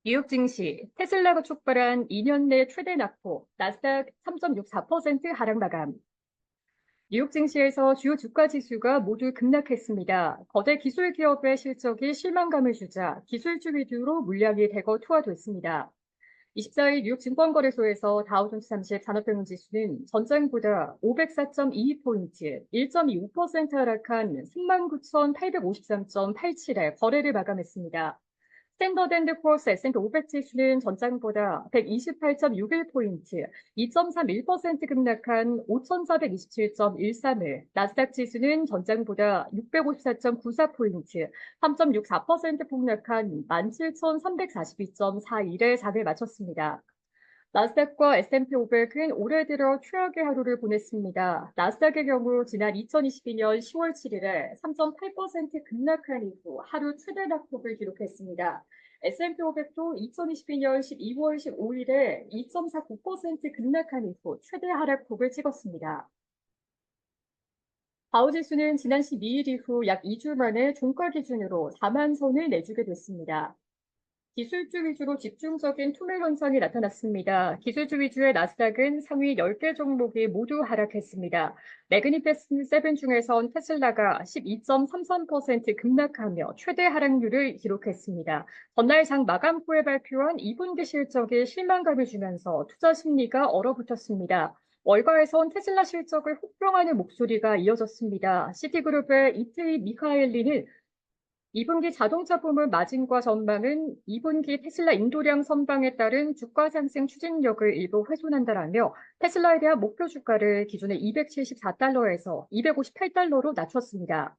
뉴욕 증시, 테슬라가 촉발한 2년 내 최대 낙폭, 나스닥 3.64% 하락 마감. 뉴욕 증시에서 주요 주가 지수가 모두 급락했습니다. 거대 기술 기업의 실적이 실망감을 주자 기술주 위주로 물량이 대거 투하됐습니다. 24일 뉴욕 증권거래소에서 다우존스 30 산업평균 지수는 전장보다 504.22포인트, 1.25% 하락한 39,853.87에 거래를 마감했습니다. 스탠더드앤드포어스 S&P 500 지수는 전장보다 128.61포인트, 2.31% 급락한 5,427.13을, 나스닥 지수는 전장보다 654.94포인트, 3.64% 폭락한 17,342.41에 장을 마쳤습니다. 나스닥과 S&P 500은 올해 들어 최악의 하루를 보냈습니다. 나스닥의 경우 지난 2022년 10월 7일에 3.8% 급락한 이후 하루 최대 낙폭을 기록했습니다. S&P 500도 2022년 12월 15일에 2.49% 급락한 이후 최대 하락폭을 찍었습니다. 다우지수는 지난 12일 이후 약 2주 만에 종가 기준으로 4만 선을 내주게 됐습니다. 기술주 위주로 집중적인 투매 현상이 나타났습니다. 기술주 위주의 나스닥은 상위 10개 종목이 모두 하락했습니다. 매그니페스트 7 중에선 테슬라가 12.33% 급락하며 최대 하락률을 기록했습니다. 전날 장 마감 후에 발표한 2분기 실적이 실망감을 주면서 투자 심리가 얼어붙었습니다. 월가에선 테슬라 실적을 호평하는 목소리가 이어졌습니다. 시티그룹의 이태희 미카엘리는 2분기 자동차 부문 마진과 전망은 2분기 테슬라 인도량 선방에 따른 주가 상승 추진력을 일부 훼손한다라며 테슬라에 대한 목표 주가를 기존의 274달러에서 258달러로 낮췄습니다.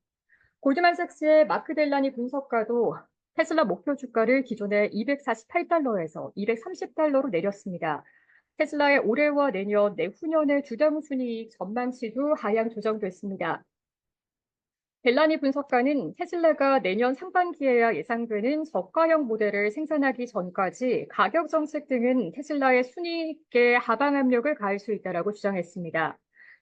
골드만삭스의 마크 델라니 분석가도 테슬라 목표 주가를 기존의 248달러에서 230달러로 내렸습니다. 테슬라의 올해와 내년, 내후년의 주당 순이익 전망치도 하향 조정됐습니다. 벨라니 분석가는 테슬라가 내년 상반기에야 예상되는 저가형 모델을 생산하기 전까지 가격 정책 등은 테슬라의 순이익에 하방 압력을 가할 수 있다고 주장했습니다.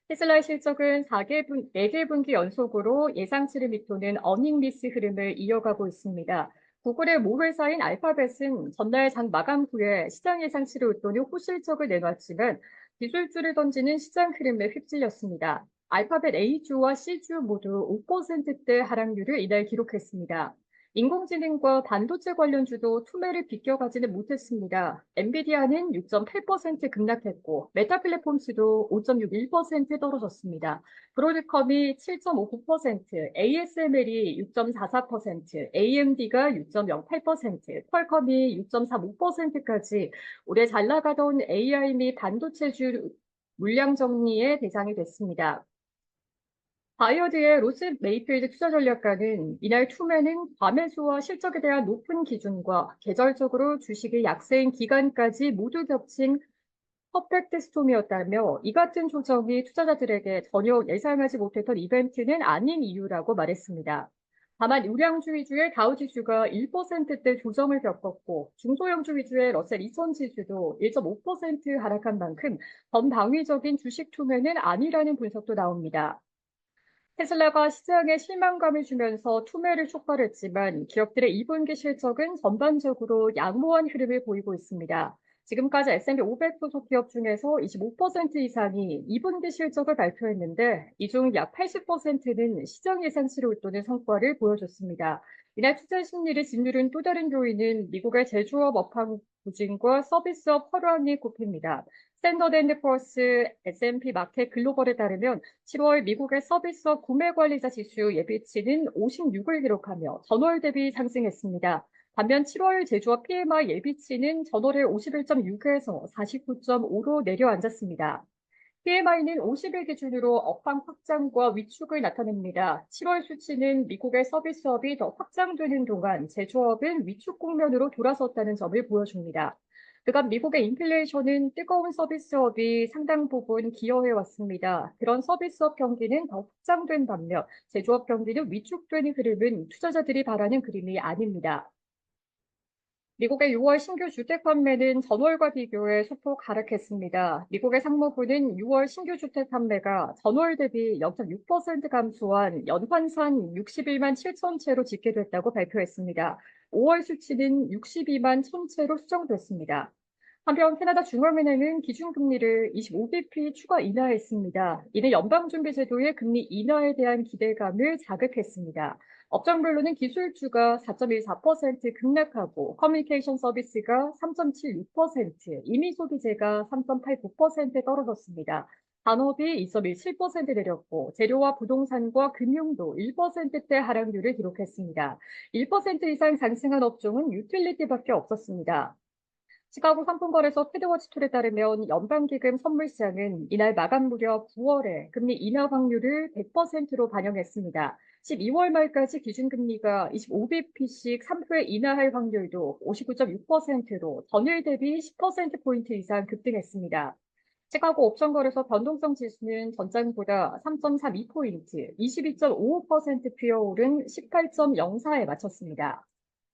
테슬라의 실적은 4개 분기 연속으로 예상치를 밑도는 어닝 미스 흐름을 이어가고 있습니다. 구글의 모 회사인 알파벳은 전날 장 마감 후에 시장 예상치를 웃도는 호실적을 내놨지만 기술주를 던지는 시장 흐름에 휩쓸렸습니다. 알파벳 A주와 C주 모두 5%대 하락률을 이날 기록했습니다. 인공지능과 반도체 관련주도 투매를 비껴가지는 못했습니다. 엔비디아는 6.8% 급락했고 메타 플랫폼스도 5.61% 떨어졌습니다. 브로드컴이 7.59%, ASML이 6.44%, AMD가 6.08%, 퀄컴이 6.45%까지 올해 잘 나가던 AI 및 반도체주 물량 정리의 대상이 됐습니다. 바이오드의 로스 메이필드 투자전략가는 이날 투매는 과매수와 실적에 대한 높은 기준과 계절적으로 주식의 약세인 기간까지 모두 겹친 퍼펙트 스톰이었다며 이 같은 조정이 투자자들에게 전혀 예상하지 못했던 이벤트는 아닌 이유라고 말했습니다. 다만 유량주 위주의 다우지수가 1%대 조정을 겪었고 중소형주 위주의 러셀 2000 지수도 1.5% 하락한 만큼 전방위적인 주식 투매는 아니라는 분석도 나옵니다. 테슬라가 시장에 실망감을 주면서 투매를 촉발했지만 기업들의 2분기 실적은 전반적으로 양호한 흐름을 보이고 있습니다. 지금까지 S&P 500 소속 기업 중에서 25% 이상이 2분기 실적을 발표했는데 이 중 약 80%는 시장 예상치를 웃도는 성과를 보여줬습니다. 이날 투자 심리를 짓누른 또 다른 요인은 미국의 제조업 업황 부진과 서비스업 활황이 꼽힙니다. 스탠더드앤드포어스 S&P 마켓 글로벌에 따르면 7월 미국의 서비스업 구매 관리자 지수 예비치는 56을 기록하며 전월 대비 상승했습니다. 반면 7월 제조업 PMI 예비치는 전월에 51.6에서 49.5로 내려앉았습니다. PMI는 50일 기준으로 업황 확장과 위축을 나타냅니다. 7월 수치는 미국의 서비스업이 더 확장되는 동안 제조업은 위축 국면으로 돌아섰다는 점을 보여줍니다. 그간 미국의 인플레이션은 뜨거운 서비스업이 상당 부분 기여해 왔습니다. 그런 서비스업 경기는 더 확장된 반면 제조업 경기는 위축되는 흐름은 투자자들이 바라는 그림이 아닙니다. 미국의 6월 신규 주택 판매는 전월과 비교해 소폭 하락했습니다. 미국의 상무부는 6월 신규 주택 판매가 전월 대비 0.6% 감소한 연환산 61만 7천 채로 집계됐다고 발표했습니다. 5월 수치는 62만 1,000채로 수정됐습니다. 한편 캐나다 중앙은행은 기준금리를 25bp 추가 인하했습니다. 이는 연방준비제도의 금리 인하에 대한 기대감을 자극했습니다. 업종별로는 기술주가 4.14% 급락하고 커뮤니케이션 서비스가 3.76%, 임의소비재가 3.89% 떨어졌습니다. 산업이 2.17% 내렸고 재료와 부동산과 금융도 1%대 하락률을 기록했습니다. 1% 이상 상승한 업종은 유틸리티밖에 없었습니다. 시카고 상품거래소 패드워치툴에 따르면 연방기금 선물시장은 이날 마감 무렵 9월에 금리 인하 확률을 100%로 반영했습니다. 12월 말까지 기준금리가 25bp씩 3회 인하할 확률도 59.6%로 전일 대비 10%포인트 이상 급등했습니다. 시카고 옵션거래소 변동성 지수는 전장보다 3.32포인트, 22.55% 피어오른 18.04에 마쳤습니다.